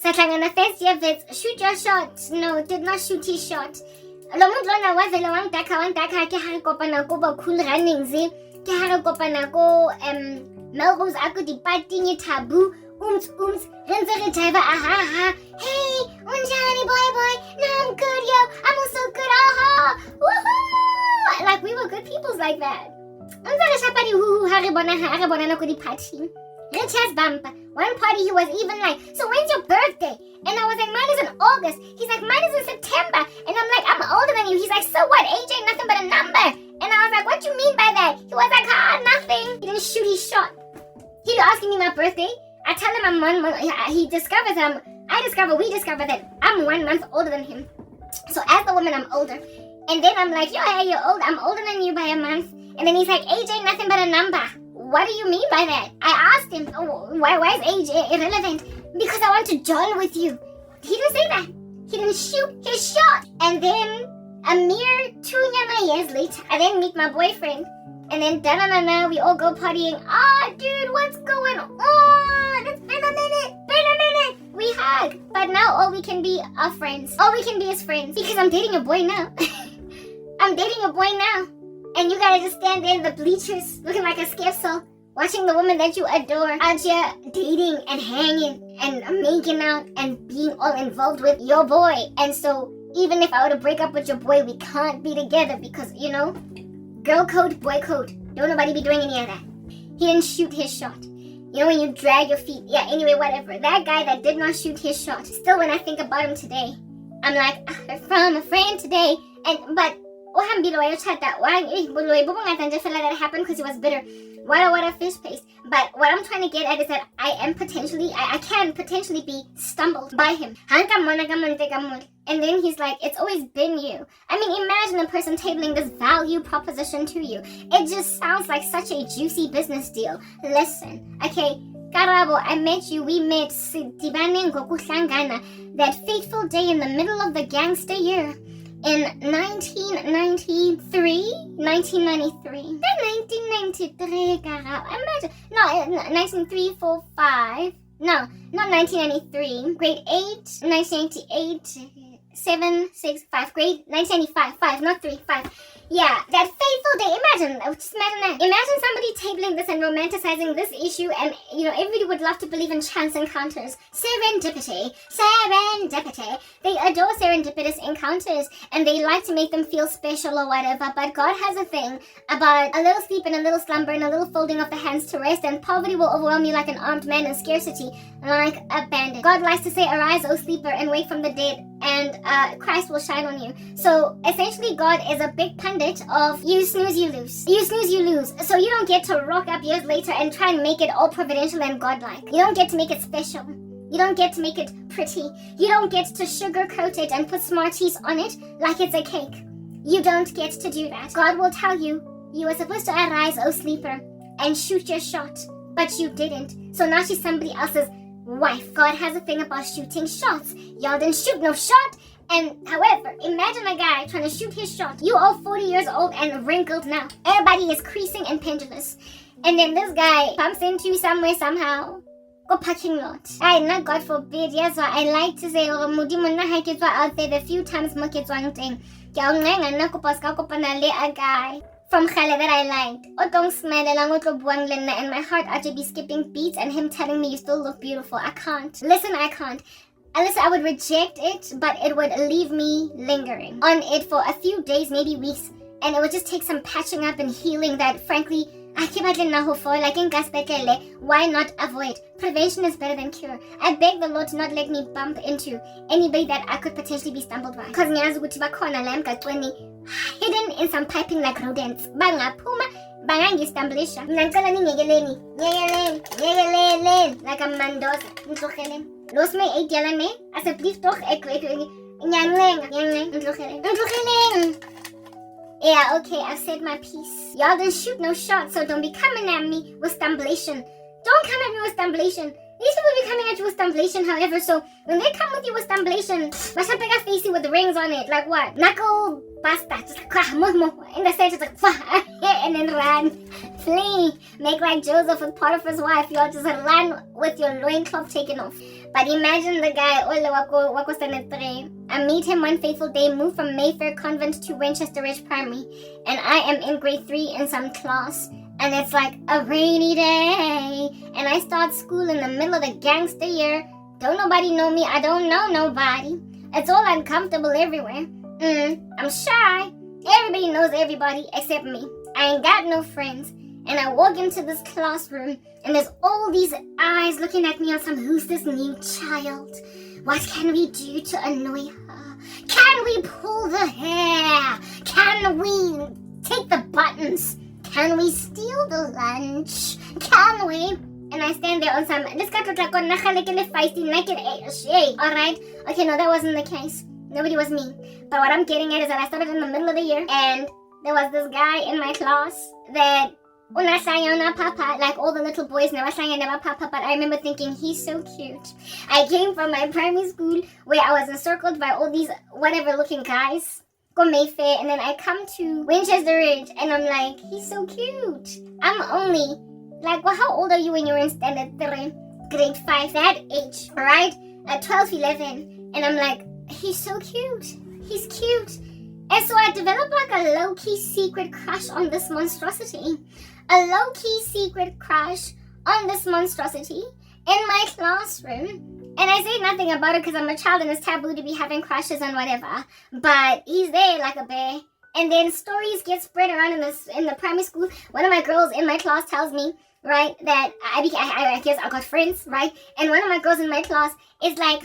Sahlangana first year vets, shoot your shot. No, did not shoot his shot. Lo muntu lona wavela wangidaka ke ha re kopana ko ba cool runnings ke ha re kopana ko Melrose ako di-partying taboo re ntse re jive aha hey unjani boy no I'm good yo I'm also good aha woohoo like we were good peoples like that ntse re shapadi ha re bona na ko di-partying re chest bump one party he was even like so when's your birthday and I was like mine is in August he's like mine is in September and I'm like I'm older than you he's like so what age ain't nothing but a number and I was like what you mean by that he was like nothing he didn't shoot his shot he was asking me my birthday I tell him I'm 1 month he discovers we discover that I'm 1 month older than him so as the woman I'm older and then I'm like yo hey you're old I'm older than you by a month and then he's like age ain't nothing but a number what do you mean by that I asked him why is age irrelevant because I want to join with you he didn't say that he didn't shoot his shot and then a mere 2 years later I then meet my boyfriend and then we all go partying dude what's going on it's been a minute we hug but now all we can be are friends all we can be is friends because I'm dating a boy now and you gotta just stand there in the bleachers looking like a schizo watching the woman that you adore out here dating and hanging and making out and being all involved with your boy and so even if I were to break up with your boy we can't be together because you know girl code boy code don't nobody be doing any of that he didn't shoot his shot you know when you drag your feet anyway whatever that guy that did not shoot his shot still when I think about him today I'm like I heard from a friend today but that happened because he was bitter. What a fish paste. But what I'm trying to get at is that I can potentially be stumbled by him. And then he's like, it's always been you. I mean, imagine a person tabling this value proposition to you. It just sounds like such a juicy business deal. Listen, okay, Karabo, I met you. We met that fateful day in the middle of the gangster year. In 1993? 1993. 1993, Karabo. Imagine. No, 1945. No, not 1993. Grade 8, 1998, 7, 6, 5. Grade 1995. 5, not 3, 5. Yeah, that fateful day. Just imagine that. Imagine somebody tabling this and romanticizing this issue and, everybody would love to believe in chance encounters. Serendipity. They adore serendipitous encounters and they like to make them feel special or whatever, but God has a thing about a little sleep and a little slumber and a little folding of the hands to rest and poverty will overwhelm you like an armed man in scarcity, like a bandit. God likes to say, arise, O sleeper, and wake from the dead, and Christ will shine on you. So essentially God is a big pundit of you snooze, you lose. You snooze, you lose. So you don't get to rock up years later and try and make it all providential and godlike. You don't get to make it special. You don't get to make it pretty. You don't get to sugarcoat it and put Smarties on it like it's a cake. You don't get to do that. God will tell you, you were supposed to arise, O sleeper, and shoot your shot, but you didn't. So now she's somebody else's wife. God has a thing about shooting shots. Y'all didn't shoot no shot. And however, imagine a guy trying to shoot his shot. You all 40 years old and wrinkled now. Everybody is creasing and pendulous. And then this guy bumps into you somewhere somehow. Go parking lot. Not God forbid. Yes, I like to say, out there the few times mo ke tswang teng. Ke a ngenga ko pas ka kopana le a guy from Khale that I liked. O tong smilelang o tlo buang le nna and my heart actually be skipping beats and him telling me you still look beautiful. I can't. Listen, I can't. Listen, I would reject it, but it would leave me lingering on it for a few days, maybe weeks, and it would just take some patching up and healing that, frankly, I keep at for like in Gaspekele. Why not avoid? Prevention is better than cure. I beg the Lord to not let me bump into anybody that I could potentially be stumbled by. Because hidden in some piping like rodents. Banga puma, bangangi stumblish. Nankala ni nyegeleni. Like a mandos. Los me 8 yala me. As a please toch Nyangleng. Yeah, okay, I've said my piece. Y'all didn't shoot no shots, so don't be coming at me with stumblation. Don't come at me with stumblation. These people be coming at you with stumblation, however, so when they come with you with stumblation, masapega facey with the rings on it, like what? Knuckle basta, just like in the center, just like and then run, flee, make like Joseph with Potiphar's wife. Y'all just run with your loincloth taken off. But imagine the guy, Ole wako standard 3. I meet him one fateful day, moved from Mayfair Convent to Winchester Ridge Primary, and I am in grade 3 in some class, and it's like a rainy day, and I start school in the middle of the gangster year. Don't nobody know me, I don't know nobody. It's all uncomfortable everywhere. I'm shy. Everybody knows everybody except me. I ain't got no friends. And I walk into this classroom, and there's all these eyes looking at me on some, who's this new child? What can we do to annoy her? Can we pull the hair? Can we take the buttons? Can we steal the lunch? Can we? And I stand there on some, this guy looked like a feisty, naked shade. Alright? Okay, no, that wasn't the case. Nobody was me. But what I'm getting at is that I started in the middle of the year, and there was this guy in my class that papa, like all the little boys never papa, but I remember thinking, he's so cute. I came from my primary school where I was encircled by all these whatever looking guys, go Mayfair, and then I come to Winchester Ridge, and I'm like, he's so cute. I'm only like, well, how old are you when you're in standard 3, grade 5, that age, right? At 12, 11, and I'm like, he's so cute. He's cute. And so I developed like a low-key secret crush on this monstrosity. A low-key secret crush on this monstrosity in my classroom. And I say nothing about it because I'm a child and it's taboo to be having crushes and whatever. But he's there like a bear. And then stories get spread around in the primary school. One of my girls in my class tells me, right, that I guess I got friends, right? And one of my girls in my class is like,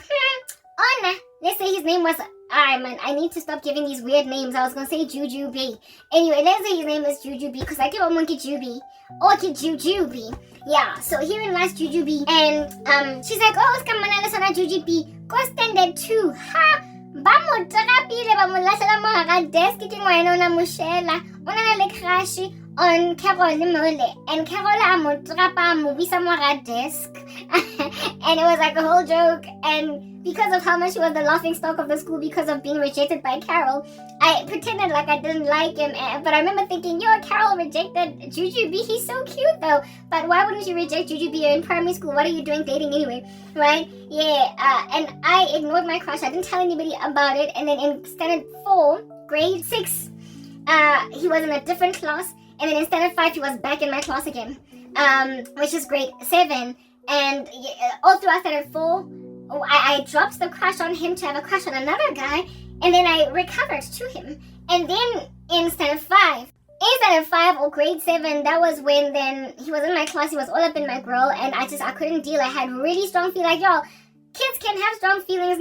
let's say his name was, I need to stop giving these weird names. I was going to say Juju B. Anyway, let's say his name is Juju B, because I give him one Juju B. Or Juju B. Yeah, so herein lies Juju B. And she's like, oh, it's coming out of Juju B. Go standard 2. Ha! Ba mo tsaka pile ba mo lahlela mo hara desk ke ngwana ona mo shela. Ona na le crush on Carol Mole, and Carol a mo trapa mo bisa mo hara desk. And it was like a whole joke, and because of how much he was the laughing stock of the school because of being rejected by Carol, I pretended like I didn't like him. But I remember thinking, yo, Carol rejected Juju B. He's so cute though. But why wouldn't you reject Juju B? You're in primary school. What are you doing dating anyway? Right? Yeah. And I ignored my crush. I didn't tell anybody about it. And then in standard 4, grade 6, he was in a different class. And then in standard 5, he was back in my class again, which is grade 7. And all throughout standard 4, I dropped the crush on him to have a crush on another guy, and then I recovered to him. And then in standard 5 or grade 7, that was when then he was in my class, he was all up in my grill, and I couldn't deal. I had really strong feelings. Like, y'all, kids can have strong feelings.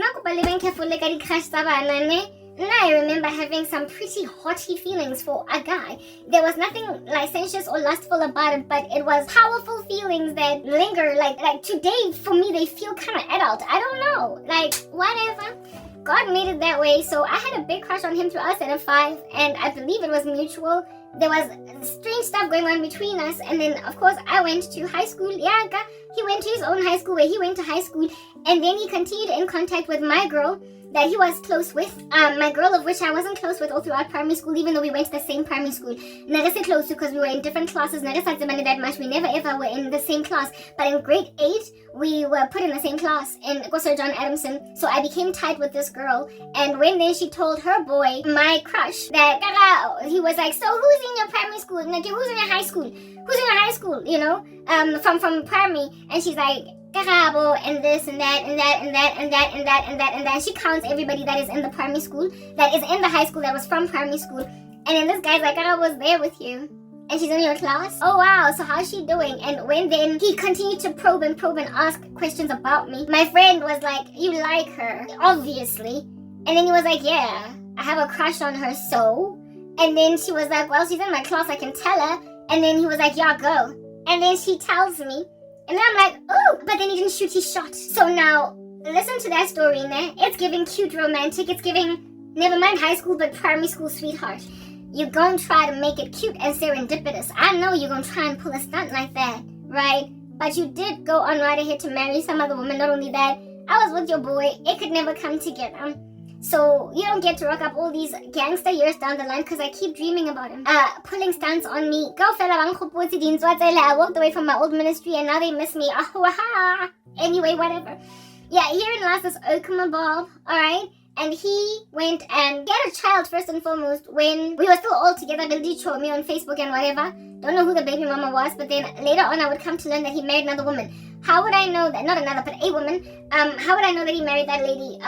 And I remember having some pretty haughty feelings for a guy. There was nothing licentious or lustful about it, but it was powerful feelings that linger. Like today, for me, they feel kind of adult. I don't know. Like, whatever. God made it that way. So I had a big crush on him throughout standard 5, and I believe it was mutual. There was strange stuff going on between us, and then, of course, I went to high school. Yeah, he went to his own high school where he went to high school, and then he continued in contact with my girl that he was close with, my girl of which I wasn't close with all throughout primary school, even though we went to the same primary school. Never say close to, because we were in different classes. Never said that much. We never ever were in the same class. But in grade 8, we were put in the same class in Sir John Adamson. So I became tight with this girl. And when then she told her boy, my crush, that he was like, so who's in your primary school? Like, who's in your high school? Who's in your high school? You know, from primary. And she's like, Karabo, and this and that and that and that and that and that and that and that. And she counts everybody that is in the primary school, that is in the high school, that was from primary school. And then this guy's like, Karabo was there with you, and she's in your class. Oh wow, so how's she doing? And when then he continued to probe and ask questions about me, my friend was like, you like her, obviously. And then he was like, yeah, I have a crush on her, so. And then she was like, well, she's in my class, I can tell her. And then he was like, yeah, go. And then she tells me. And then I'm like, oh, but then he didn't shoot, he shot. So now, listen to that story, ne? It's giving cute romantic. It's giving, never mind high school, but primary school sweetheart. You're going to try to make it cute and serendipitous. I know you're going to try and pull a stunt like that, right? But you did go on right ahead to marry some other woman. Not only that, I was with your boy. It could never come together. So you don't get to rock up all these gangster years down the line because I keep dreaming about him. Pulling stunts on me. I walked away from my old ministry and now they miss me. Anyway, whatever. Yeah, herein lies this Okuma Bob, alright? And he went and got a child first and foremost when we were still all together, me on Facebook and whatever. Don't know who the baby mama was, but then later on I would come to learn that he married another woman. How would I know that? Not another, but a woman. How would I know that he married that lady?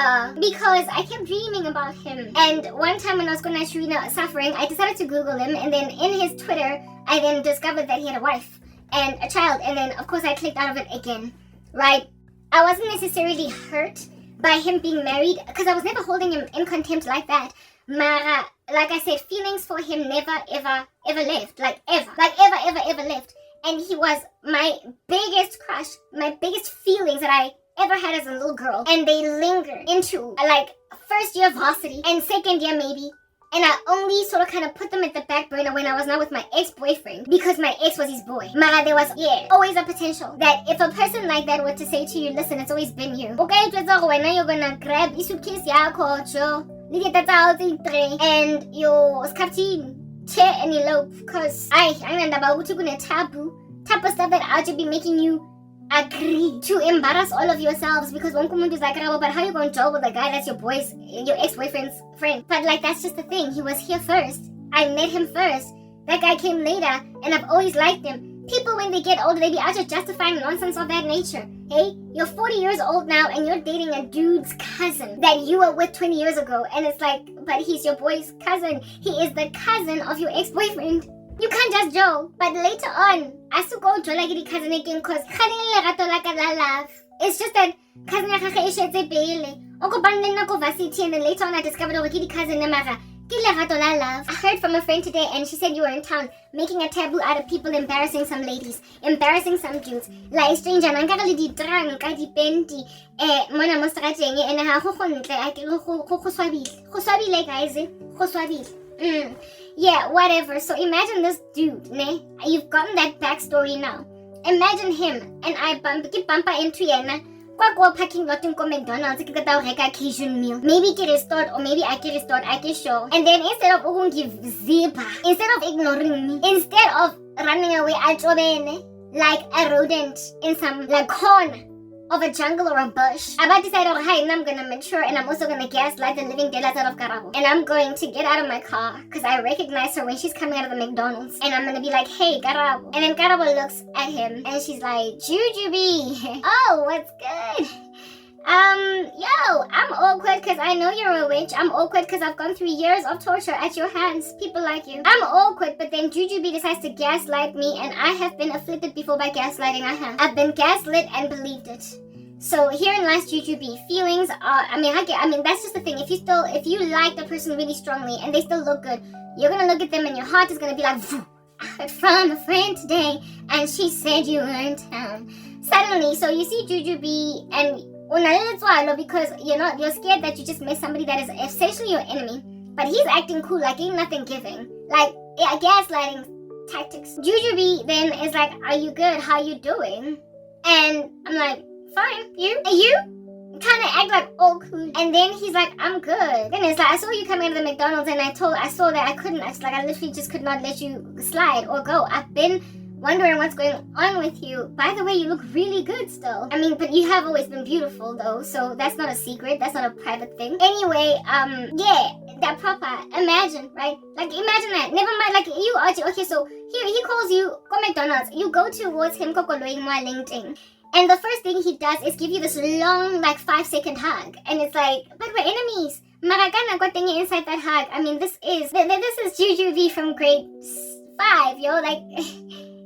Because I kept dreaming about him. And one time when I was going to Shirina suffering, I decided to Google him, and then in his Twitter, I then discovered that he had a wife and a child, and then of course I clicked out of it again, right? I wasn't necessarily hurt by him being married, because I was never holding him in contempt like that. Mara, like I said, feelings for him never, ever, ever left. Like ever, ever left. And he was my biggest crush, my biggest feelings that I ever had as a little girl. And they lingered into like first year varsity and second year maybe. And I only sort of kind of put them at the back burner when I was not with my ex-boyfriend, because my ex was his boy. Mara, there was, always a potential that if a person like that were to say to you, listen, it's always been you. Okay, you're gonna grab your suitcase, and your scarf chair and elope, because I'm about to go taboo type of stuff that I'll just be making you agree to embarrass all of yourselves, because one woman is like, but how you going to job with a guy that's your ex-boyfriend's friend? But like, that's just the thing. He was here first. I met him first. That guy came later, and I've always liked him. People, when they get older, they be out just justifying nonsense of that nature. Hey, you're 40 years old now, and you're dating a dude's cousin that you were with 20 years ago, and it's like, but he's your boy's cousin. He is the cousin of your ex-boyfriend. You can't just joke. But later on, I still go to like the cousin again, because it's just that cousin and then later on I discovered over cousin I heard from a friend today, and she said you were in town making a taboo out of people embarrassing some ladies, embarrassing some dudes. Like stranger nangaka le di drunk ka di penti mona mo strateng ene ha go ntle a ke go swabile guys go swabile. Yeah, whatever. So imagine this dude, ne? You've gotten that backstory now. Imagine him, and I bump into yena. Kwa parking lot in McDonald's, I get a Cajun meal. Maybe get restored, or maybe I get restored, I get show. And then instead of give zipper, instead of ignoring me, instead of running away, I like a rodent in some like corner of a jungle or a bush. I decided, I'm gonna mature, and I'm also gonna gaslight the living daylights out of Karabo. And I'm going to get out of my car, because I recognize her when she's coming out of the McDonald's. And I'm gonna be like, hey, Karabo. And then Karabo looks at him, and she's like, Jujubee. Oh, what's good? Yo, I'm awkward because I know you're a witch. I'm awkward because I've gone through years of torture at your hands. People like you. I'm awkward, but then Jujubee decides to gaslight me, and I have been afflicted before by gaslighting. I've been gaslit and believed it. So herein lies Jujubee. Feelings are, I mean, that's just the thing. If you like the person really strongly and they still look good, you're gonna look at them and your heart is gonna be like, I heard from a friend today, and she said you were in town. Suddenly, so you see Jujubee, and because you're scared that you just met somebody that is essentially your enemy, but he's acting cool, like ain't nothing giving, like gaslighting tactics. Jujubee then is like, are you good? How you doing? And I'm like, fine. You kind of act like all cool, and then he's like, I'm good. Then it's like, I saw you coming out of the McDonald's, and I saw that I couldn't. I literally just could not let you slide or go. I've been wondering what's going on with you. By the way, you look really good still. I mean, but you have always been beautiful though, so that's not a secret. That's not a private thing. Anyway, yeah, that proper. Imagine, right? Like, imagine that. Never mind, like, you are, okay, so here, he calls you, go McDonald's. You go towards him, LinkedIn. And the first thing he does is give you this long, like, 5-second hug. And it's like, but we're enemies. Maragana got thing inside that hug. I mean, this is Jujubee from grade 5, yo. Like,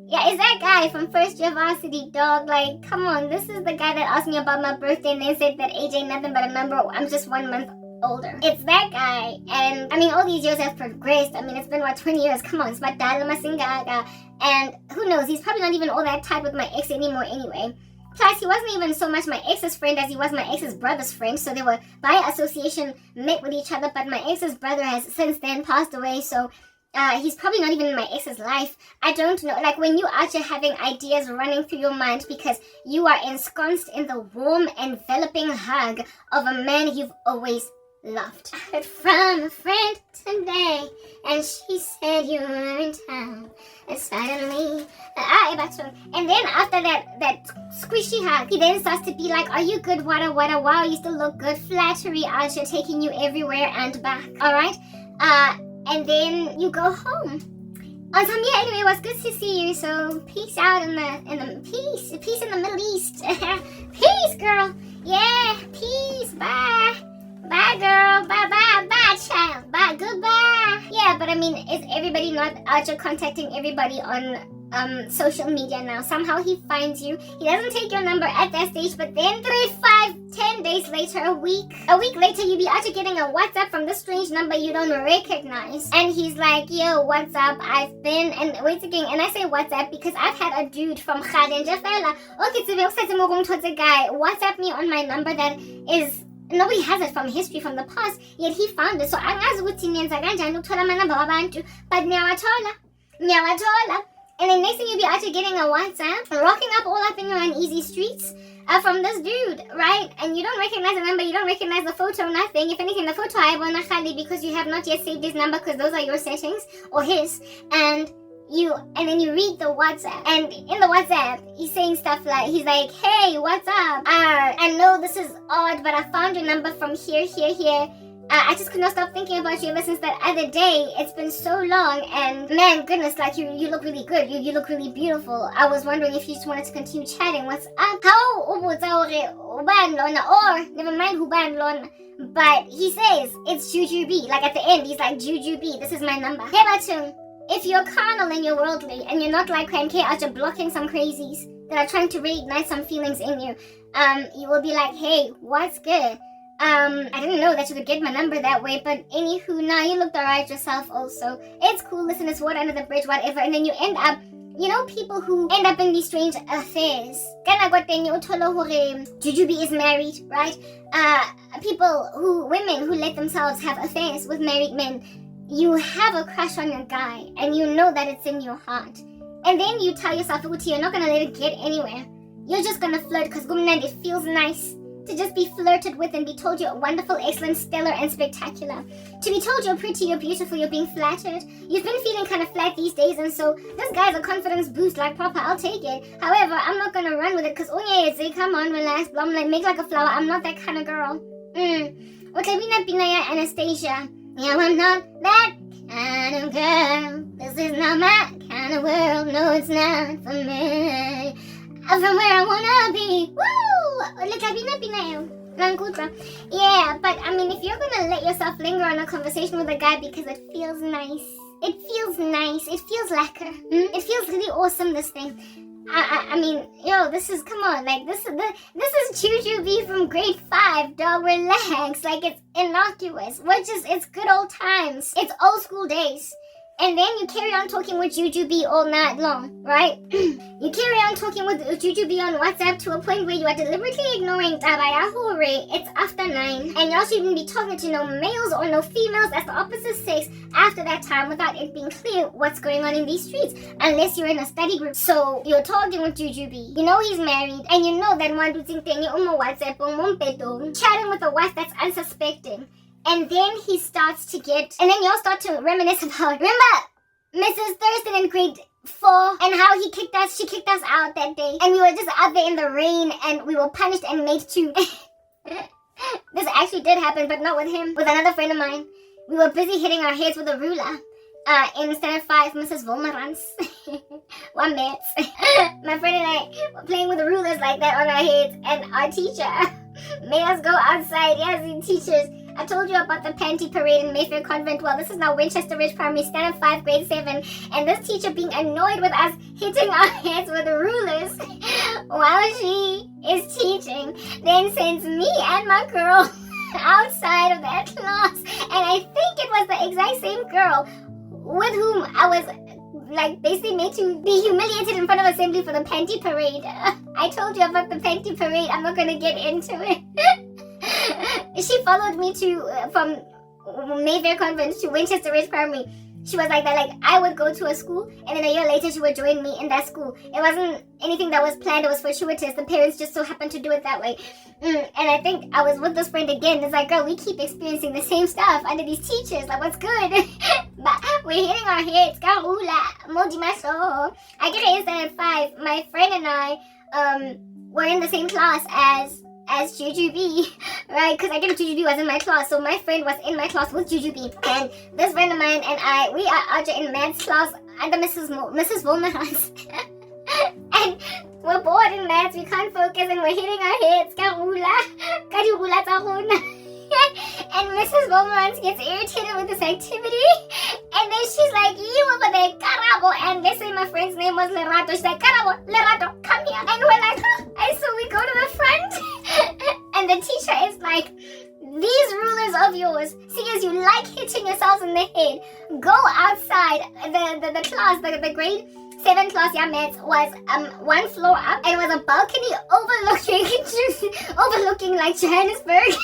yeah, it's that guy from first year varsity, dog. Like, come on, this is the guy that asked me about my birthday and then said that age ain't nothing but a number. I'm just 1 month older. It's that guy. And I mean, all these years have progressed. I mean, it's been 20 years. Come on, it's my dad, Masingaga. And who knows, he's probably not even all that tight with my ex anymore anyway. Plus, he wasn't even so much my ex's friend as he was my ex's brother's friend. So they were, by association, met with each other. But my ex's brother has since then passed away. So he's probably not even in my ex's life. I don't know. Like, when you are just having ideas running through your mind because you are ensconced in the warm, enveloping hug of a man you've always laughed. I heard from a friend today, and she said you were in town. And suddenly, and then after that squishy hug, he then starts to be like, are you good? Wow, you still look good. Flattery, Archer, taking you everywhere and back. Alright? And then you go home. Yeah, anyway, it was good to see you. So peace out in the peace in the Middle East. Peace, girl. Yeah, peace. Bye. Bye, girl. Bye, child. Bye, goodbye. Yeah, but I mean, is everybody not Archer contacting everybody on social media now? Somehow he finds you. He doesn't take your number at that stage, but then 3, 5, 10 days later, a week later, you be Archer getting a WhatsApp from this strange number you don't recognize. And he's like, yo, what's up? I've been, and wait again, and I say WhatsApp because I've had a dude from Gadenja fella, guy, WhatsApp me on my number that is, nobody has it from history from the past, yet he found it. So angazi ukuthi niyenza kanjani ukuthola amanamba wabantu, but nyawathola. And then next thing you be actually getting a WhatsApp, rocking up all up in your uneasy streets from this dude, right? And you don't recognize the number, you don't recognize the photo, nothing. If anything, the photo I won't because you have not yet saved his number because those are your settings or his. And then you read the WhatsApp, and in the WhatsApp he's saying stuff like, he's like, hey, what's up? I know this is odd, but I found your number from here. I just could not stop thinking about you ever since that other day. It's been so long, and man, goodness, like you look really good. You look really beautiful. I was wondering if you just wanted to continue chatting. What's up? How or never mind who ban. But he says it's Jujubee. Like at the end, he's like, Jujubee, this is my number. Hey, Batum, if you're carnal and you're worldly, and you're not like KMK after blocking some crazies that are trying to reignite some feelings in you, you will be like, hey, what's good? I didn't know that you could get my number that way, but anywho, nah, you looked alright yourself also. It's cool, listen, it's water under the bridge, whatever, and then you end up, you know, people who end up in these strange affairs. Jujubee is married, right? Women who let themselves have affairs with married men. You have a crush on your guy, and you know that it's in your heart. And then you tell yourself, you're not gonna let it get anywhere. You're just gonna flirt, because it feels nice to just be flirted with and be told you're wonderful, excellent, stellar, and spectacular. To be told you're pretty, you're beautiful, you're being flattered. You've been feeling kind of flat these days, and so this guy's a confidence boost, like proper, I'll take it. However, I'm not gonna run with it, because come on, relax, blah, blah, make like a flower. I'm not that kind of girl. Anastasia. Yeah, I'm not that kind of girl. This is not my kind of world. No, it's not for me. I'm from where I wanna be. Woo! Yeah, but I mean, if you're gonna let yourself linger on a conversation with a guy because it feels nice, it feels lekker. It feels really awesome, this thing. I mean, yo, this is, come on, like, this is Jujubee from grade 5, dog, relax. Like, it's innocuous. It's good old times. It's old school days. And then you carry on talking with Jujubee all night long, right? You carry on talking with Jujubee on WhatsApp to a point where you are deliberately ignoring Tabayahore. It's after 9. And y'all shouldn't be talking to no males or no females as the opposite sex after that time without it being clear what's going on in these streets. Unless you're in a study group. So you're talking with Jujubee. You know he's married. And you know that WhatsApp chatting with a wife that's unsuspecting. And then he starts to get, and then y'all start to reminisce about, remember Mrs. Thurston in grade 4 and how she kicked us out that day. And we were just out there in the rain and we were punished and made to. This actually did happen, but not with him, with another friend of mine. We were busy hitting our heads with a ruler. In standard 5, Mrs. Volmerans. 1 minute. My friend and I were playing with the rulers like that on our heads, and our teacher made us go outside. Yes, teachers. I told you about the panty parade in Mayfair Convent. Well, this is now Winchester Ridge Primary, standard 5, grade 7. And this teacher being annoyed with us hitting our heads with the rulers while she is teaching, then sends me and my girl outside of that class. And I think it was the exact same girl with whom I was like basically made to be humiliated in front of assembly for the panty parade. I told you about the panty parade. I'm not going to get into it. She followed me from Mayfair Convent to Winchester Ridge Primary she was like that. Like, I would go to a school, and then a year later she would join me in that school. It wasn't anything that was planned. It was fortuitous. The parents just so happened to do it that way. And I think I was with this friend again. It's like, girl, we keep experiencing the same stuff under these teachers. Like, what's good? But we're hitting our heads. Karula, Moji Maso. I get an instant at 5. My friend and I were in the same class as Jujubee, right? Because I didn't Jujubee was in my class, so my friend was in my class with Jujubee, and this friend of mine and I, we are in maths class under Mrs. Volmerans. And we're bored in maths, we can't focus, and we're hitting our heads. And Mrs. Volmerans gets irritated with this activity, and then she's like, you over there, Karabo. And they say my friend's name was Lerato. She's like, Karabo, Lerato, come here. And we're like, huh? And so we go to the front, and the teacher is like, these rulers of yours, see as you like hitting yourselves in the head, go outside. The class, the grade 7 class, yeah, maths, was 1 floor up, and it was a balcony overlooking like Johannesburg.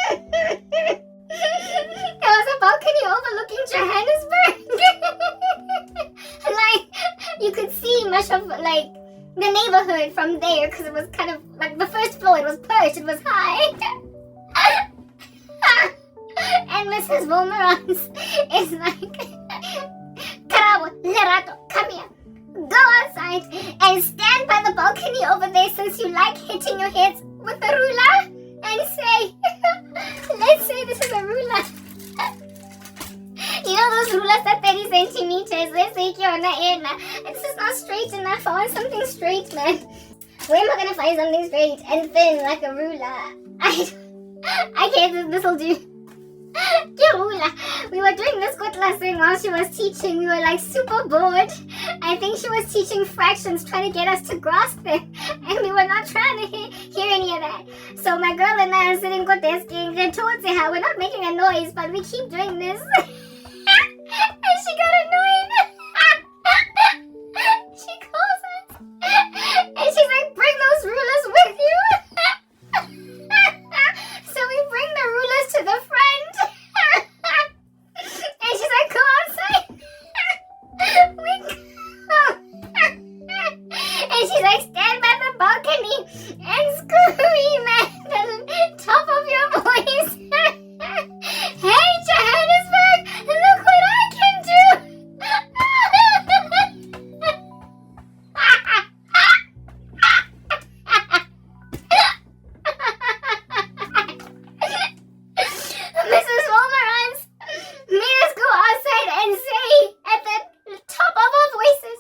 There was a balcony overlooking Johannesburg. Like, you could see much of, like, the neighborhood from there, because it was kind of, like, the first floor, it was perched, it was high. And Mrs. Volmerans is like, Karabo, Lerato, come here. Go outside and stand by the balcony over there since you like hitting your heads with the ruler. And say, let's say this is a ruler. You know those rulers that 30 centimeters? Let's say, this is not straight enough. I want something straight, man. Where am I gonna find something straight and thin like a ruler? I can't, this'll do. We were doing this good lesson while she was teaching. We were like super bored. I think she was teaching fractions, trying to get us to grasp them, and we were not trying to hear any of that. So my girl and I are sitting desking towards her. We're not making a noise, but we keep doing this. And she got annoyed. She calls us, and she's like, bring those rulers with you. So we bring the rulers to the front. And she's like, go outside. We go. And she's like, stand by the balcony and scream at the top of your voice. Hey, Johannesburg, look what I can do. Mrs. Volmerans made us go outside and say at the top of our voices,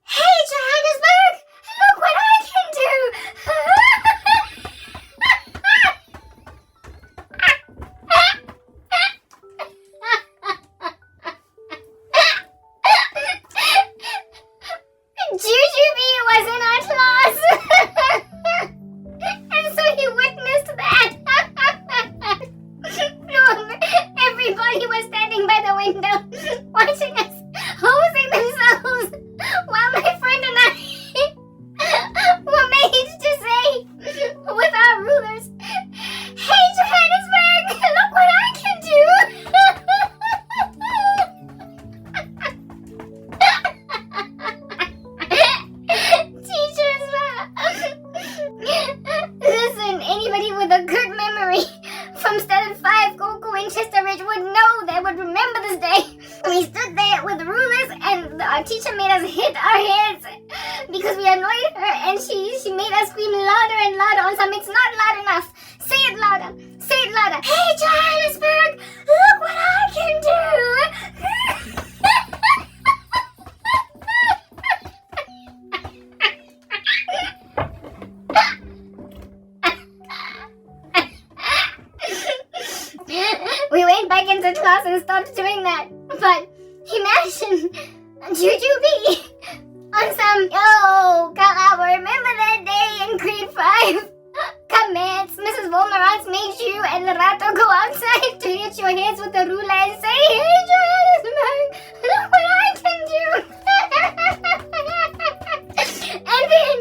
hey, Johannesburg, look what I can do. Jujubee was in our class. And so he witnessed that. Everybody was standing by the window, watching us, hosing themselves, while my friend and I were made to say, with our rulers, hey, Johannesburg, look what I can do. Teachers, listen, anybody with a good memory from Standard 5, go Winchester Ridge would know, they would remember this day. We stood there with rulers, and our teacher made us hit our heads because we annoyed her, and she made us scream louder and louder on something. It's not loud enough. Say it louder. Say it louder. Hey, Johannesburg, look what I can do. We went back into class and stopped doing that. But imagine Jujubee on some, Karabo, remember that day in grade 5? Comments, Mrs. Volmerans made you and Lerato go outside to hit your heads with the ruler and say, hey, Johannesburg, look what I can do. And then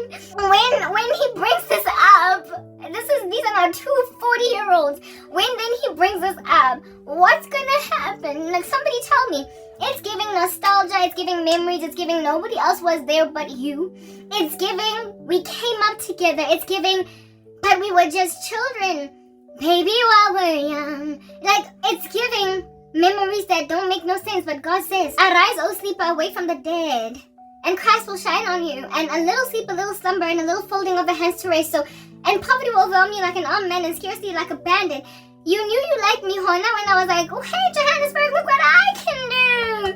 when he brings this up, these are now two 40-year-olds holds. When then he brings us up, what's gonna happen? Like, somebody tell me. It's giving nostalgia, it's giving memories, it's giving nobody else was there but you. It's giving we came up together, it's giving but we were just children, baby, while we're young. Like, it's giving memories that don't make no sense, but God says, arise, O sleeper, awake from the dead, and Christ will shine on you. And a little sleep, a little slumber, and a little folding of the hands to raise. So, and poverty will overwhelm you like an armed man and scarcely like a bandit. You knew you liked me, Hona, when I was like, oh, hey, Johannesburg, look what I can do.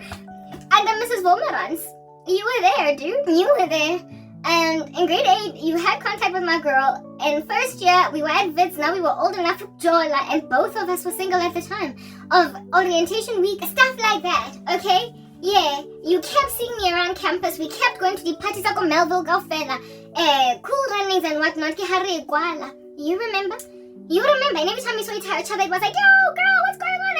And then Mrs. Vomerans, you were there, dude. You were there. And in grade 8, you had contact with my girl. In first year, we were at Wits. Now we were old enough to join, and both of us were single at the time of orientation week, stuff like that, okay? Yeah, you kept seeing me around campus. We kept going to the parties like Melville, Gaufela, cool runnings and whatnot. You remember? You remember? And every time we saw each other, it was like, yo, girl, what's going on?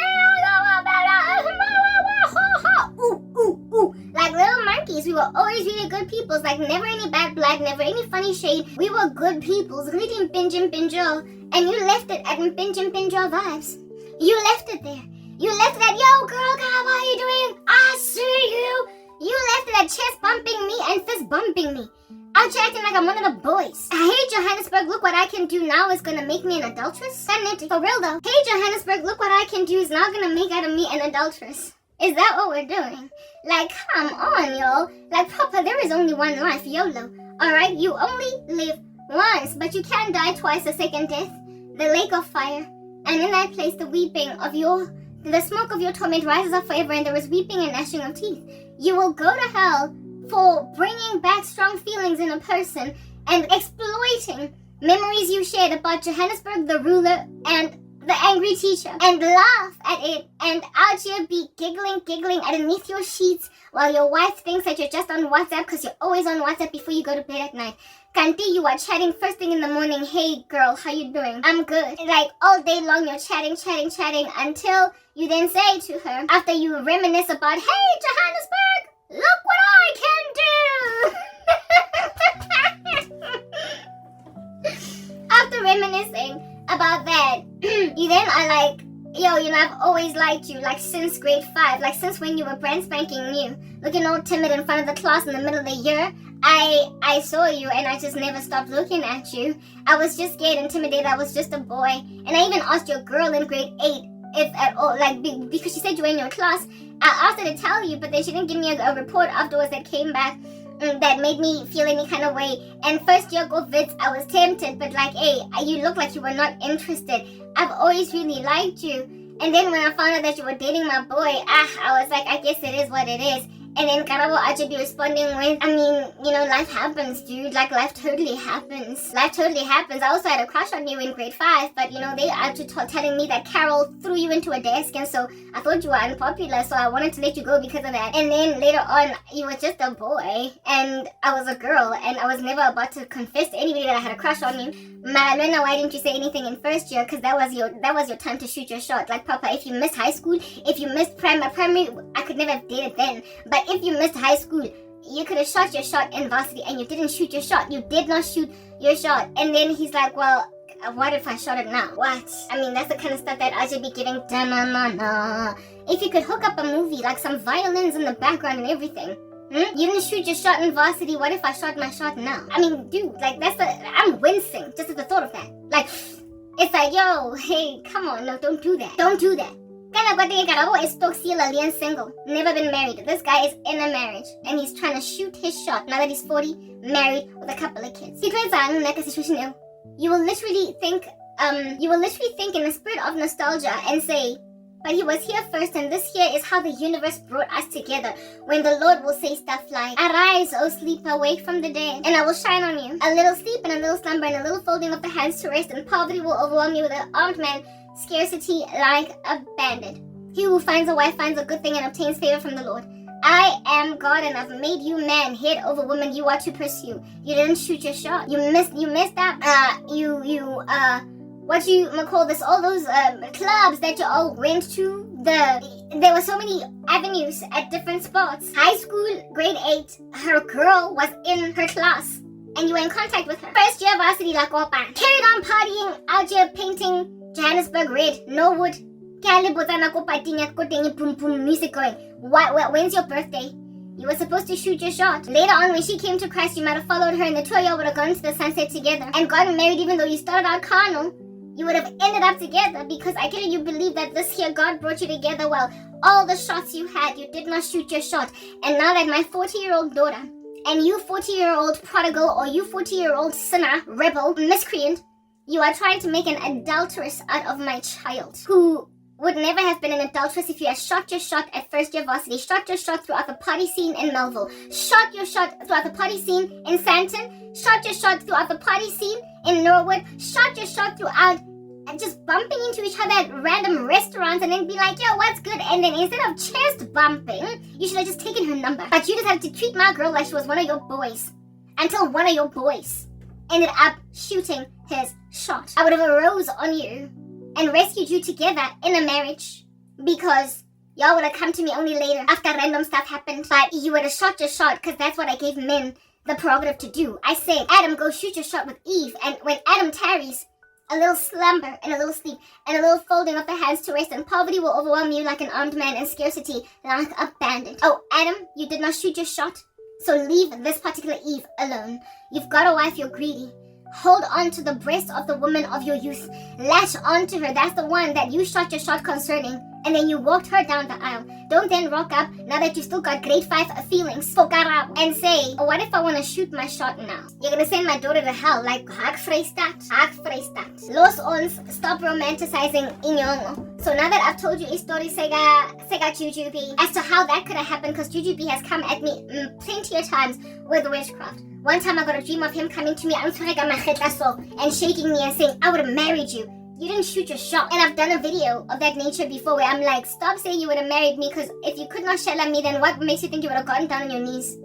Ooh, ooh, ooh. Like little monkeys. We were always really good peoples. Like, never any bad blood, never any funny shade. We were good peoples. Really Pinjo. And you left it at Pinjo vibes. You left it there. You left it at, yo, girl, how are you doing? I see you. You left it at chest bumping me and fist bumping me. Out here acting like I'm one of the boys. Hey, Johannesburg, look what I can do now is gonna make me an adulteress? For real, though. Hey, Johannesburg, look what I can do is now gonna make out of me an adulteress. Is that what we're doing? Like, come on, y'all. Like, Papa, there is only one life, YOLO. Alright, you only live once, but you can die twice, a second death. The lake of fire. And in that place, the smoke of your torment rises up forever, and there is weeping and gnashing of teeth. You will go to hell for bringing back strong feelings in a person and exploiting memories you shared about Johannesburg, the ruler, and the angry teacher, and laugh at it, and out here be giggling underneath your sheets while your wife thinks that you're just on WhatsApp because you're always on WhatsApp before you go to bed at night. Kanti, you are chatting first thing in the morning. Hey girl, how you doing? I'm good. Like, all day long you're chatting until you then say to her, after you reminisce about, hey Johannesburg, look what I can do. After reminiscing about that, you then are like, yo, I've always liked you, like since grade 5, like since when you were brand spanking new, looking all timid in front of the class in the middle of the year. I saw you and I just never stopped looking at you. I was just scared, intimidated. I was just a boy. And I even asked your girl in grade 8 if at all, like, because she said you were in your class. I asked her to tell you, but then she didn't give me a report afterwards that came back that made me feel any kind of way. And first year go Wits, I was tempted, but like, hey, you look like you were not interested. I've always really liked you. And then when I found out that you were dating my boy, I was like, I guess it is what it is. And then Karabo actually responding with, I mean, life happens, dude. Like, life totally happens. I also had a crush on you in grade 5, but, they actually telling me that Carol threw you into a desk, and so I thought you were unpopular, so I wanted to let you go because of that. And then later on, you were just a boy, and I was a girl, and I was never about to confess to anybody that I had a crush on you. Malena, why didn't you say anything in first year? Because that was your time to shoot your shot. Like, Papa, if you missed high school, if you missed primary, I could never have dated then. But if you missed high school, you could have shot your shot in varsity, and you didn't shoot your shot. You did not shoot your shot. And then he's like, well, what if I shot it now? What? I mean, that's the kind of stuff that I should be giving. If you could hook up a movie, like some violins in the background and everything. You didn't shoot your shot in varsity. What if I shot my shot now? I mean, dude, like, I'm wincing just at the thought of that. Like, it's like, yo, hey, come on, no, don't do that. Don't do that. Karabo is still alien single, never been married. This guy is in a marriage, and he's trying to shoot his shot now that he's 40, married with a couple of kids. You will literally think in the spirit of nostalgia and say, but he was here first, and this here is how the universe brought us together. When the Lord will say stuff like, arise, O sleeper, awake from the dead, and I will shine on you. A little sleep and a little slumber and a little folding of the hands to rest, and poverty will overwhelm you with an armed man, scarcity like a bandit. He who finds a wife finds a good thing and obtains favor from the Lord. I am God, and I've made you man, head over woman you are to pursue. You didn't shoot your shot. You missed that. What you call this, all those clubs that you all went to, there were so many avenues at different spots. High school, grade 8, her girl was in her class, and you were in contact with her. First year varsity, la copa. Carried on partying, out here painting Johannesburg red, Norwood. Boom boom music going. When's your birthday? You were supposed to shoot your shot. Later on, when she came to Christ, you might have followed her and the two of y'all would have gone to the sunset together and gotten married. Even though you started out carnal, you would have ended up together, because I get it, you believe that this here God brought you together. Well, all the shots you had, you did not shoot your shot. And now that my 40-year-old daughter and you 40-year-old prodigal, or you 40-year-old sinner, rebel, miscreant, you are trying to make an adulteress out of my child, who would never have been an adulteress if you had shot your shot at first year varsity, shot your shot throughout the party scene in Melville, shot your shot throughout the party scene in Sandton, shot your shot throughout the party scene in Norwood, shot your shot throughout, and just bumping into each other at random restaurants and then be like, yo, what's good? And then instead of chest bumping, you should have just taken her number. But you decided to treat my girl like she was one of your boys, until one of your boys ended up shooting his shot. I would have arose on you and rescued you together in a marriage, because y'all would have come to me only later after random stuff happened. But you would have shot your shot, because that's what I gave men the prerogative to do. I said, Adam, go shoot your shot with Eve. And when Adam tarries, a little slumber and a little sleep and a little folding of the hands to rest, and poverty will overwhelm you like an armed man, and scarcity like a bandit. Oh, Adam, you did not shoot your shot, so leave this particular Eve alone. You've got a wife, you're greedy. Hold on to the breast of the woman of your youth. Latch on to her. That's the one that you shot your shot concerning, and then you walked her down the aisle. Don't then rock up, now that you still got grade 5 feelings, for Karabo, and say, oh, what if I want to shoot my shot now? You're going to send my daughter to hell, like, hak vrystaat. Los ons, stop romanticizing inyongo. So now that I've told you a story, Sega Jujubee, as to how that could have happened, because Jujubee has come at me plenty of times with witchcraft. One time I got a dream of him coming to me and shaking me and saying, I would have married you. You didn't shoot your shot. And I've done a video of that nature before, where I'm like, stop saying you would have married me, because if you could not shell at me, then what makes you think you would have gotten down on your knees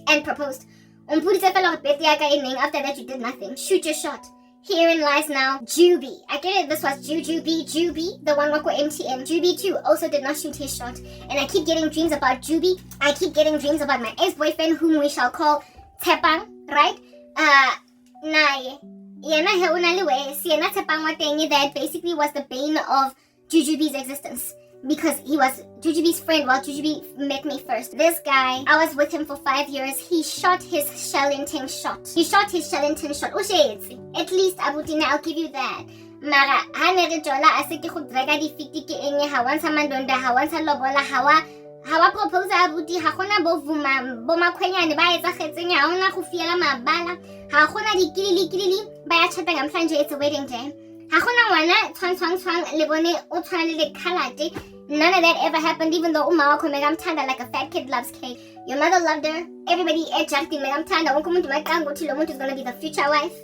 and proposed? After that, you did nothing. Shoot your shot. Herein lies now Jubee. I get it, this was Jubee, the one wako MTM. Jubee too also did not shoot his shot. And I keep getting dreams about Jubee. I keep getting dreams about my ex-boyfriend, whom we shall call Tepang, right? That basically was the bane of Jujubee's existence, because he was Jujubee's friend while Jujubee met me first. This guy, I was with him for 5 years. He shot his Shellington shot. At least, Abutina, I'll give you that. Mara, hawa propose abuti ha gona bo vuma bo makhwenyane ba etsa khetseng ha ona go fiela mabala ha gona dikilili ba ya chata ngamhlanje, it's a wedding day. Ha gona ngwana tshwang le bone o tshwana le khalate. None of that ever happened, even though uma wakho megamthanda like a fat kid loves cake. Your mother loved her. Everybody ejacti megamthanda. Wonke umuntu makango uthi lo muntu is going to be the future wife.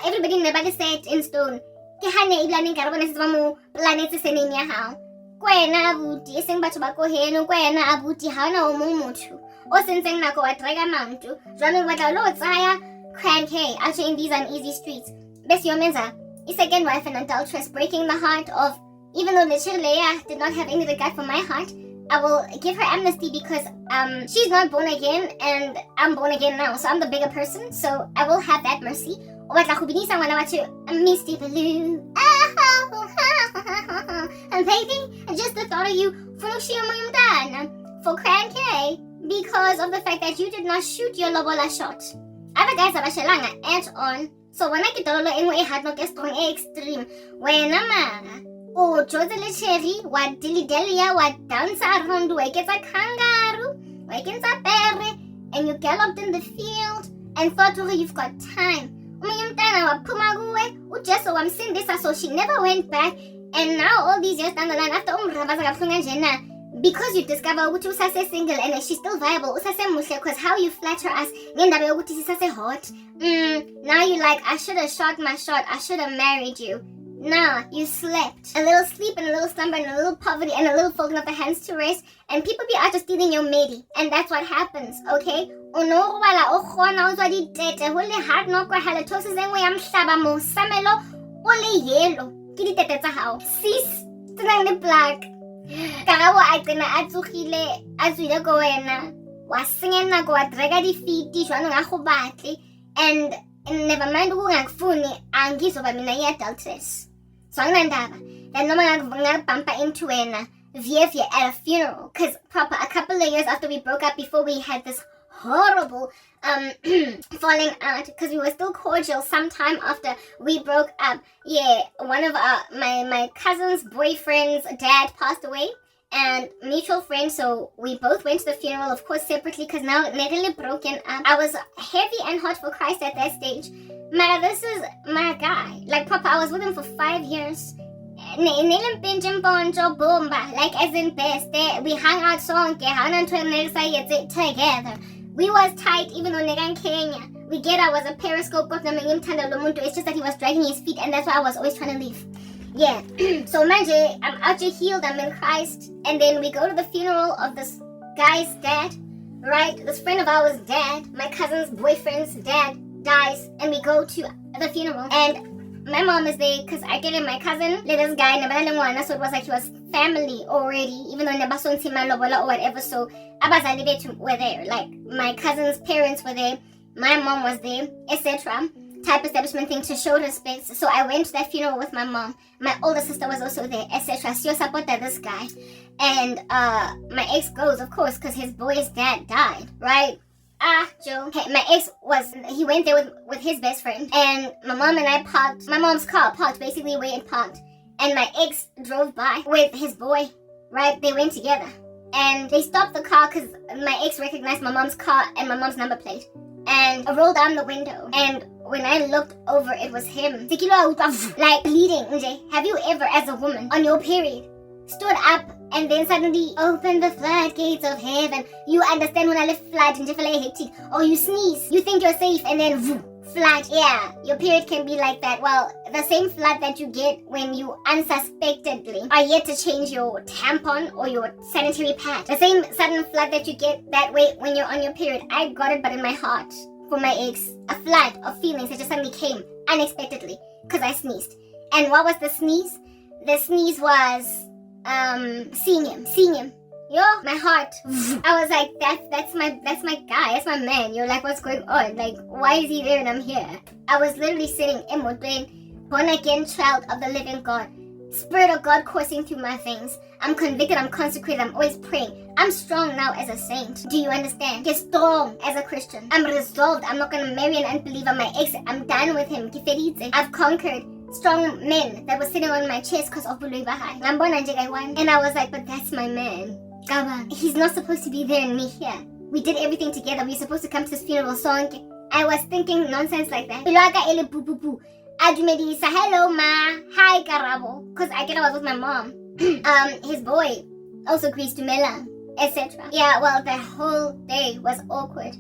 Everybody never set in stone. Ke hane iblane Karabo ne setswa mo planet se neng ya hao. Kwena abuti eseng batho ba ko heno, kwena abuti ha ona o mong motho o sentseng nako wa drega mantu jwanong wa tla lo tsaya crank hey actually in these uneasy streets. Best yomenza is second wife and adulteress, breaking the heart of, even though Leia did not have any regard for my heart, I will give her amnesty, because she's not born again and I'm born again now, so I'm the bigger person, so I will have that mercy. O batla go binisa ngwana wa tshwe Misty Blue. I'm painting just the thought of you for crank K, because of the fact that you did not shoot your lobola shot. Other guys are shelanga at on. So when I get all the had no strong extreme. When I'm oh Josele Cherry, what dilly delia, what dance around, wake it's a kangaroo, wake it's a berry, and you galloped in the field and thought, oh, you've got time. I'm saying this, so she never went back. And now all these years down the line, after because you discover Usase single and she's still viable, because how you flatter us, hot. Now you're like, I should have shot my shot, I should have married you. Nah, you slept. A little sleep and a little slumber and a little poverty and a little folding of the hands to rest, and people be out just stealing your medi. And that's what happens, okay? Sis, tsenang black. Karabo a tsena a tsogile a tswile go wena wa senya nako wa drega difiti jwanong a go batle, and never mind go ngakufuni angizoba mina adulteress. So anginandaba. Then noma bump into wena via at a funeral. Because proper a couple of years after we broke up, before we had this horrible falling out, because we were still cordial sometime after we broke up. Yeah, one of my cousin's boyfriend's dad passed away, and mutual friends, so we both went to the funeral, of course separately, because now nearly broken up. I was heavy and hot for Christ at that stage. This is my guy. Like proper, I was with him for 5 years. Like as in best. We hung out together. We was tight, even though nigga in Kenya. We get I was a periscope. It's just that he was dragging his feet, and that's why I was always trying to leave. Yeah. So manje, I'm out here healed, I'm in Christ. And then we go to the funeral of this guy's dad, right? This friend of ours' dad, my cousin's boyfriend's dad dies, and we go to the funeral. And my mom is there, because I get in my cousin, this guy, Hlongwane, so it was like he was family already, even though or whatever. So abazali bethu were there, like my cousin's parents were there, my mom was there, etc. Type establishment thing to show respect. So I went to that funeral with my mom. My older sister was also there, etc. So you support this guy. And my ex goes, of course, because his boy's dad died, right? Joe. Hey, my ex he went there with his best friend. And my mom and I parked, my mom's car parked basically where it parked. And my ex drove by with his boy, right? They went together. And they stopped the car because my ex recognized my mom's car and my mom's number plate. And I rolled down the window. And when I looked over, it was him. Like bleeding. Have you ever, as a woman, on your period, stood up and then suddenly open the floodgates of heaven? You understand when I live flood and hectic, or you sneeze, you think you're safe, and then flood. Yeah, your period can be like that. Well, the same flood that you get when you unsuspectedly are yet to change your tampon or your sanitary pad. The same sudden flood that you get that way when you're on your period. I got it, but in my heart, for my ex, a flood of feelings that just suddenly came unexpectedly because I sneezed. And what was the sneeze? The sneeze was seeing him. Yo, my heart. I was like, that's my guy, that's my man. You're like, what's going on? Like, why is he there and I'm here? I was literally sitting in Modwen, born again child of the living God. Spirit of God coursing through my veins. I'm convicted, I'm consecrated, I'm always praying. I'm strong now as a saint. Do you understand? Get strong as a Christian. I'm resolved. I'm not gonna marry an unbeliever. My ex, I'm done with him. I've conquered strong men that were sitting on my chest because of Hlongwane. And I was like, but that's my man. He's not supposed to be there and me here. We did everything together. We were supposed to come to this funeral song. I was thinking nonsense like that. Hello ma, hi Karabo. Because I was with my mom. His boy also agrees to Mela, etc. Yeah, well, the whole day was awkward.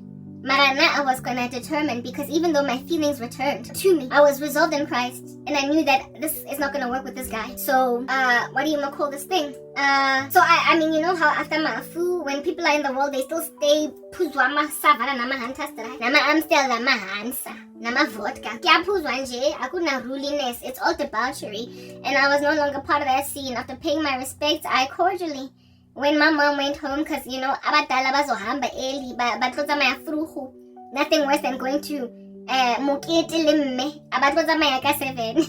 Marana, I was gonna determine, because even though my feelings returned to me, I was resolved in Christ, and I knew that this is not gonna work with this guy. So, what do you call this thing? So I mean, you know how after Mafu, when people are in the world, they still stay puzwama savara nama hantastra, nama amstel nama hansa, nama vodka. Kya puzwa nje, akuna ruliness. It's all debauchery, and I was no longer part of that scene. After paying my respects, I cordially, when my mom went home, because you know, abadala bazohamba early, batlotsamaya fruhu. Nothing worse than going to mokete lemme, abatlotsamaya ka 7.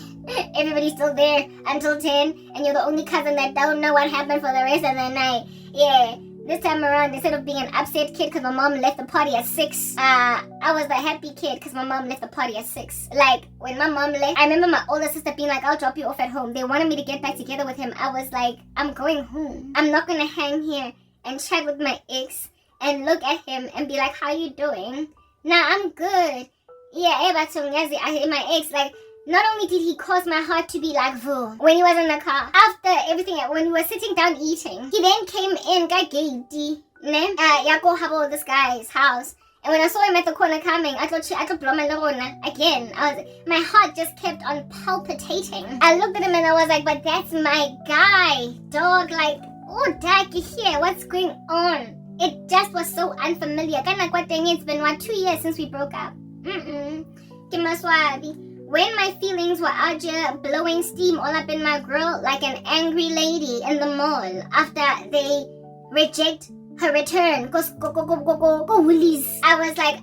Everybody's still there until 10, and you're the only cousin that don't know what happened for the rest of the night. Yeah, this time around, instead of being an upset kid because my mom left the party at 6, I was the happy kid because my mom left the party at 6. Like, when my mom left, I remember my older sister being like, I'll drop you off at home. They wanted me to get back together with him. I was like, I'm going home. I'm not going to hang here and chat with my ex and look at him and be like, how you doing? Nah, I'm good. Yeah, my ex, like, not only did he cause my heart to be like, when he was in the car, after everything, when we were sitting down eating, he then came in, Habo, this guy's house. And when I saw him at the corner coming, I thought again, my heart just kept on palpitating. I looked at him and I was like, but that's my guy, dog. Like, oh, dad, you here? What's going on? It just was so unfamiliar. It's been 2 years since we broke up. When my feelings were out here blowing steam all up in my grill like an angry lady in the mall after they reject her return. I was like,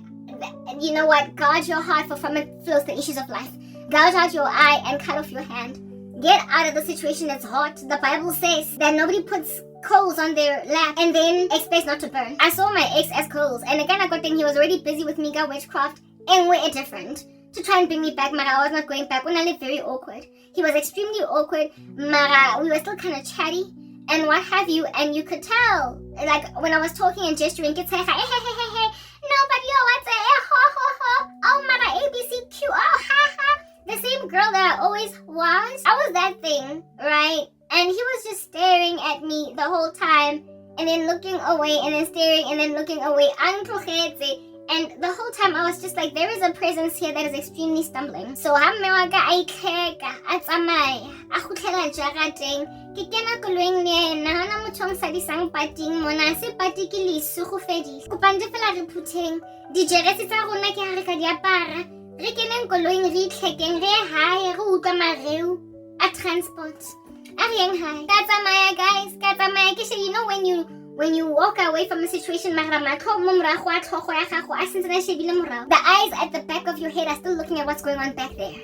you know what? Guard your heart, for from it flows the issues of life. Gouge out your eye and cut off your hand. get out of the situation. It's hot. The Bible says that nobody puts coals on their lap and then expects not to burn. I saw my ex as coals, and again I got thinking he was already busy with Mega witchcraft and way different to try and bring me back. Mara, I was not going back. When I lived, very awkward. He was extremely awkward. Mara, we were still kind of chatty and what have you, and you could tell, like when I was talking and gesturing, could say hey, no, but yo, what's a ho ho ho? Oh, Mara, ABCQ, oh ha ha. The same girl that I always was. I was that thing, right? And he was just staring at me the whole time, and then looking away, and then staring, and then looking away. And the whole time I was just like, there is a presence here that is extremely stumbling. So transport. You know when you walk away from a situation, the eyes at the back of your head are still looking at what's going on back there.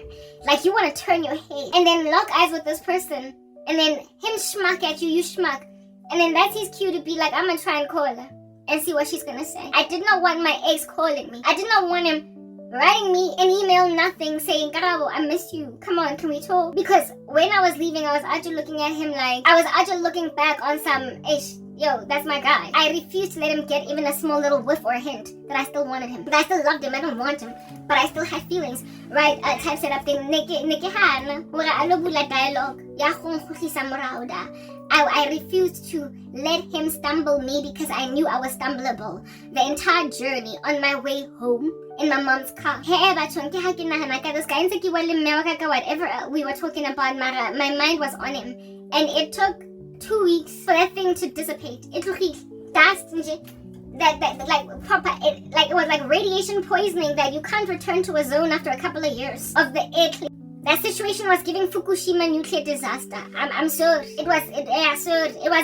Like you want to turn your head and then lock eyes with this person, and then him schmuck at you, you schmuck. And then that's his cue to be like, I'm going to try and call her and see what she's going to say. I did not want my ex calling me. I did not want him writing me an email, nothing, saying, Karabo, I miss you. Come on, can we talk? Because when I was leaving, I was actually looking at him like, I was actually looking back on some ish. Yo, that's my guy. I refused to let him get even a small little whiff or a hint that I still wanted him. That I still loved him. I don't want him, but I still had feelings. Right? Type set up thing. Dialogue. I refused to let him stumble me because I knew I was stumbleable. The entire journey on my way home in my mom's car. This guy, whatever we were talking about, my mind was on him. And it took 2 weeks for that thing to dissipate. It took that like proper, it was like radiation poisoning that you can't return to a zone after a couple of years of the air. That situation was giving Fukushima nuclear disaster. I'm sure it was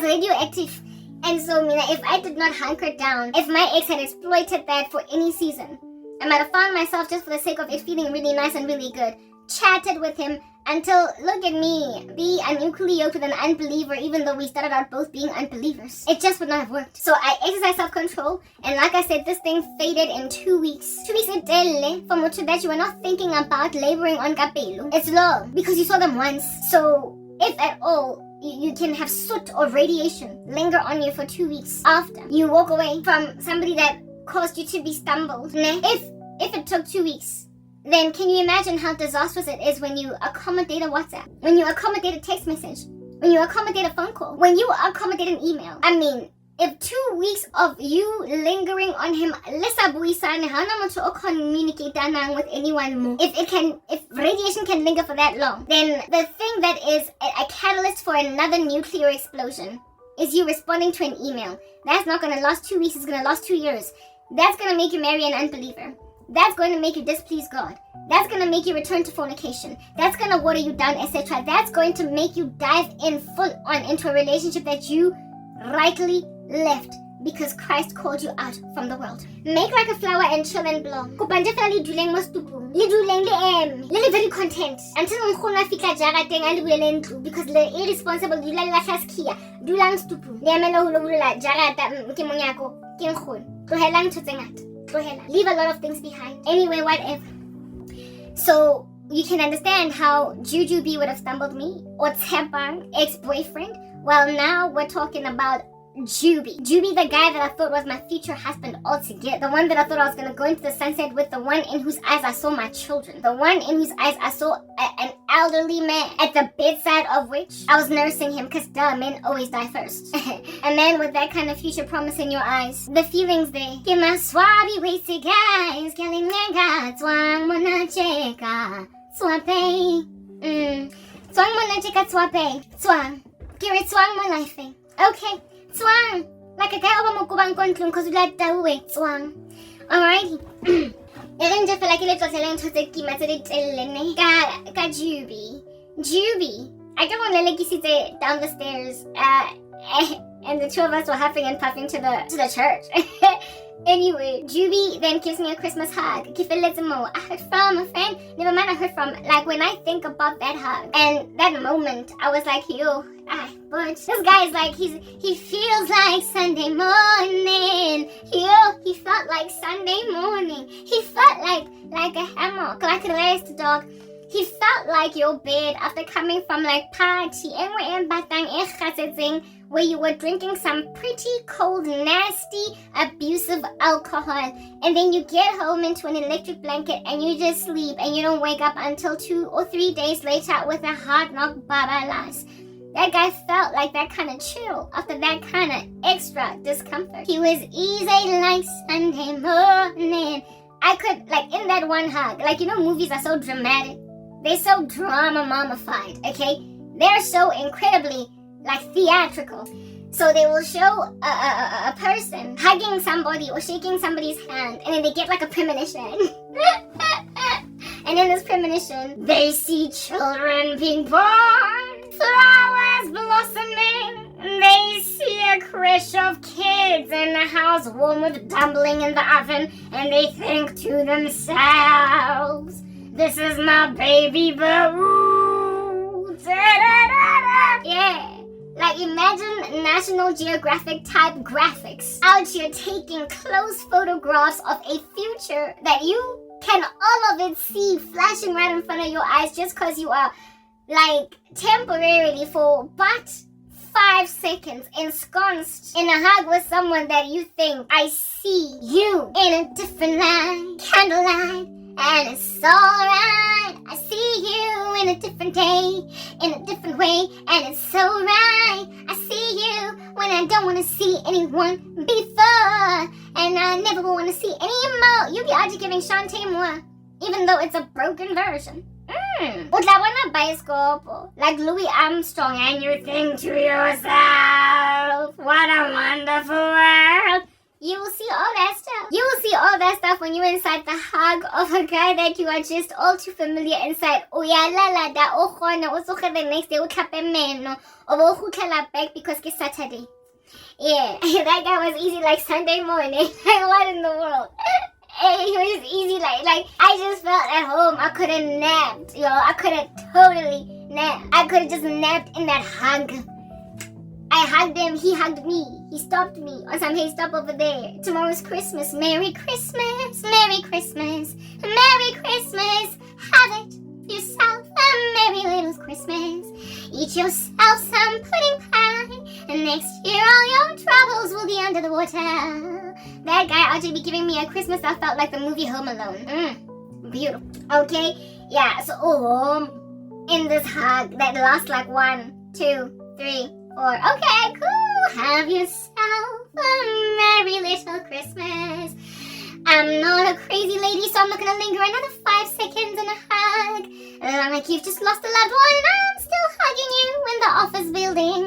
radioactive. And so, if I did not hunker down, if my ex had exploited that for any season, I might have found myself, just for the sake of it feeling really nice and really good, chatted with him until, look at me, be unequally yoked with an unbeliever, even though we started out both being unbelievers. It just would not have worked. So I exercised self-control, and like I said, this thing faded in 2 weeks. 2 weeks it for much that you were not thinking about laboring on kapelu. It's long, because you saw them once. So, if at all, you can have soot or radiation linger on you for 2 weeks after you walk away from somebody that caused you to be stumbled. If it took 2 weeks, then can you imagine how disastrous it is when you accommodate a WhatsApp, when you accommodate a text message, when you accommodate a phone call, when you accommodate an email? I mean, if 2 weeks of you lingering on him, with anyone more, if radiation can linger for that long, then the thing that is a catalyst for another nuclear explosion is you responding to an email. That's not going to last 2 weeks, it's going to last 2 years. That's going to make you marry an unbeliever. That's going to make you displease God. That's going to make you return to fornication. That's going to water you down, etc. That's going to make you dive in full on into a relationship that you rightly left because Christ called you out from the world. Make like a flower and chill and blow. Li very content until because the irresponsible dulang stupu. Leave a lot of things behind. Anyway, whatever. So you can understand how Juju B would have stumbled me, or Tepang, ex-boyfriend. Well, now we're talking about Juby, the guy that I thought was my future husband altogether. The one that I thought I was going to go into the sunset with. The one in whose eyes I saw my children. The one in whose eyes I saw an elderly man at the bedside of which I was nursing him, because duh, men always die first. A man with that kind of future promise in your eyes. The feelings there. Give my swabby wasted guys. Killing nigga. Twang mona cheka. Swape. Twang mona cheka swape. Twang. Give it twang mo life. Okay. Swang. Like a guy over Mokubang Konklung because you like the way. Swang. Alrighty. Eren just feel like it's telling to take him at the Juby. I don't want to let you sit down the stairs. And the two of us were huffing and puffing to the church. Anyway, Juby then gives me a Christmas hug. I heard from a friend. Never mind, I heard from. Like, when I think about that hug and that moment, I was like, yo, but this guy is like, he feels like Sunday morning. Yo, he felt like Sunday morning. He felt like a hammock, like a rest dog. He felt like your bed after coming from like party. And we're in Batang where you were drinking some pretty cold, nasty, abusive alcohol. And then you get home into an electric blanket and you just sleep and you don't wake up until 2 or 3 days later with a hard knock babalas. That guy felt like that kind of chill after that kind of extra discomfort. He was easy like Sunday morning. I could, like, in that one hug, like, you know, movies are so dramatic. They're so drama-mamified, okay? They're so incredibly, like, theatrical. So they will show a person hugging somebody or shaking somebody's hand, and then they get, like, a premonition. And in this premonition, they see children being born, flowers blossoming. They see a crush of kids in the house warm with dumpling in the oven, and they think to themselves, this is my baby boo. Yeah. Like, imagine National Geographic type graphics out here taking close photographs of a future that you can all of it see flashing right in front of your eyes just because you are, like, temporarily for but 5 seconds ensconced in a hug with someone that you think, I see you in a different light, candlelight, and it's alright. I see you in a different day, in a different way, and it's alright. I see you when I don't want to see anyone before, and I never want to see any more. You be out giving Shantae more, even though it's a broken version. Like Louis Armstrong, and you think to yourself, what a wonderful world. You will see all that stuff. You will see all that stuff when you're inside the hug of a guy that you are just all too familiar inside. Oh yeah, la da oh also the next day back because it's Saturday. Yeah, that guy was easy like Sunday morning. Like, what in the world? He was easy like I just felt at home. I could have napped, yo. I could have totally napped. I could have just napped in that hug. I hugged him, he hugged me. He stopped me. Or some, hey, stop over there. Tomorrow's Christmas. Merry Christmas. Merry Christmas. Merry Christmas. Have it yourself a merry little Christmas. Eat yourself some pudding pie. And next year all your troubles will be under the water. That guy ought to be giving me a Christmas that felt like the movie Home Alone. Beautiful. Okay? Yeah, so in this hug that lasts like 1, 2, 3, 4. Okay, cool. Have yourself a merry little Christmas. I'm not a crazy lady, so I'm not gonna linger another 5 seconds in a hug. Like you've just lost a loved one and I'm still hugging you in the office building.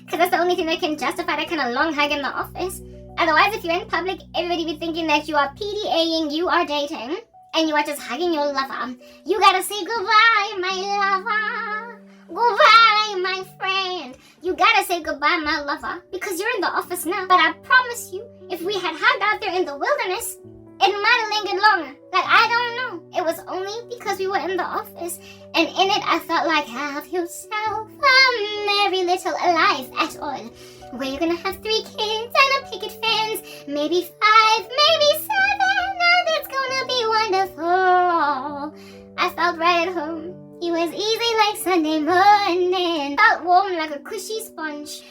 Because that's the only thing that can justify that kind of long hug in the office. Otherwise, if you're in public, everybody be thinking that you are PDAing, you are dating, and you are just hugging your lover. You gotta say goodbye, my lover. Goodbye, my friend. You gotta say goodbye, my lover, because you're in the office now. But I promise you, if we had hugged out there in the wilderness, it might have lingered longer. Like, I don't know. It was only because we were in the office. And in it, I felt like, have yourself a merry little life at all. Where you're gonna have 3 kids and a picket fence. Maybe 5, maybe 7. And it's gonna be wonderful. I felt right at home. He was easy like Sunday morning. Felt warm like a cushy sponge.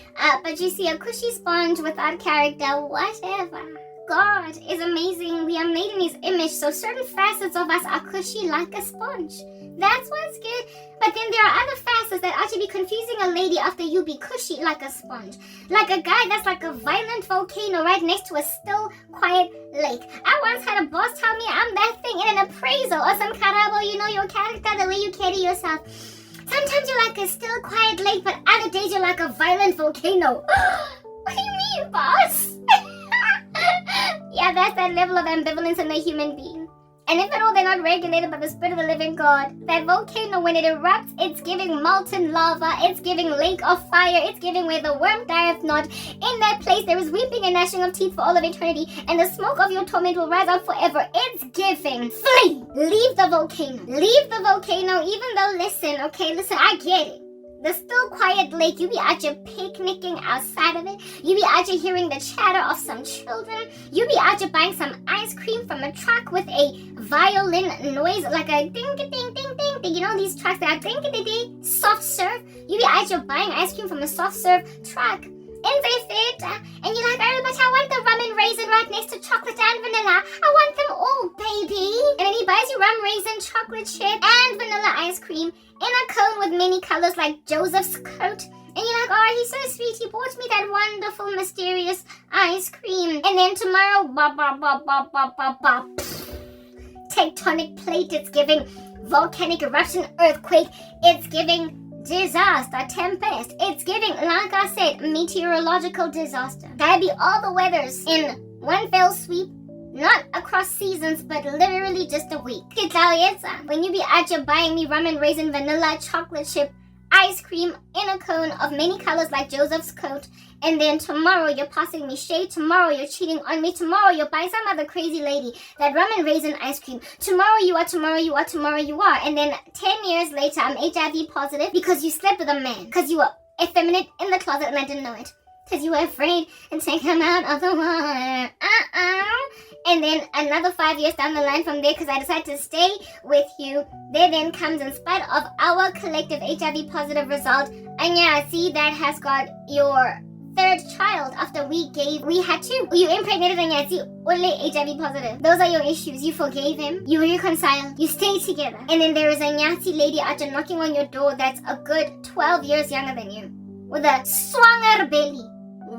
But you see, a cushy sponge without character, whatever. God is amazing. We are made in His image, so certain facets of us are cushy like a sponge. That's what's good. But then there are other facets that ought to be confusing a lady after you be cushy like a sponge. Like a guy that's like a violent volcano right next to a still, quiet lake. I once had a boss tell me I'm that thing in an appraisal or some Karabo, you know your character, the way you carry yourself. Sometimes you're like a still, quiet lake, but other days you're like a violent volcano. What do you mean, boss? Yeah, that's that level of ambivalence in a human being. And if at all they're not regulated by the Spirit of the living God, that volcano, when it erupts, it's giving molten lava, it's giving lake of fire, it's giving where the worm dieth not. In that place there is weeping and gnashing of teeth for all of eternity, and the smoke of your torment will rise up forever. It's giving. Flee! Leave the volcano. Leave the volcano, even though, listen, I get it. The still quiet lake, you be out here picnicking outside of it. You be out here hearing the chatter of some children. You be out here buying some ice cream from a truck with a violin noise, like a ding ding ding ding ding. You know these trucks that are ding ding ding, soft serve. You be out here buying ice cream from a soft serve truck. And they fit, and you're like, oh, but I want the rum and raisin right next to chocolate and vanilla. I want them all, baby. And then he buys you rum, raisin, chocolate chip, and vanilla ice cream in a cone with many colors like Joseph's coat. And you're like, oh, he's so sweet. He bought me that wonderful, mysterious ice cream. And then tomorrow, tectonic plate. It's giving volcanic eruption, earthquake. It's giving disaster, tempest. It's giving, like I said, meteorological disaster. That'd be all the weathers in one fell sweep, not across seasons, but literally just a week. When you be out here buying me rum and raisin, vanilla, chocolate chip, ice cream in a cone of many colors like Joseph's coat, and then tomorrow you're passing me shade, tomorrow you're cheating on me, tomorrow you'll buy some other crazy lady that rum and raisin ice cream, tomorrow you are, and then 10 years later I'm HIV positive because you slept with a man, because you were effeminate in the closet and I didn't know it, because you were afraid and take him out of the water. And then another 5 years down the line from there, because I decided to stay with you, there then comes, in spite of our collective HIV positive result, and yeah, see, that has got your third child after we had two. You impregnated and yeah, see, only HIV positive. Those are your issues. You forgave him, you reconciled, you stayed together. And then there is a Nyati lady out there knocking on your door that's a good 12 years younger than you, with a swanger belly,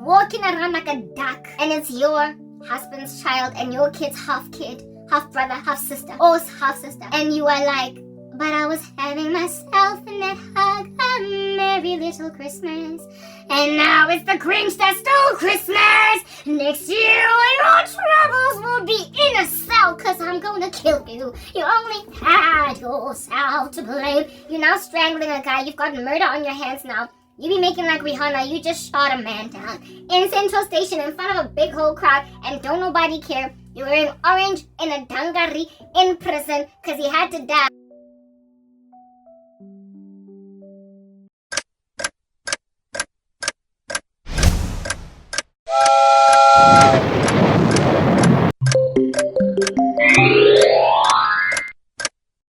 walking around like a duck, and it's your husband's child, and your kid's half kid, half brother, half sister, or half sister. And you are like, but I was having myself in that hug, a merry little Christmas, and now it's the Grinch that stole Christmas. Next year all your troubles will be in a cell, cause I'm gonna kill you. You only had yourself to blame. You're now strangling a guy. You've got murder on your hands now. You be making like Rihanna, you just shot a man down in Central Station in front of a big whole crowd, and don't nobody care. You're wearing orange in a dangari in prison because he had to die.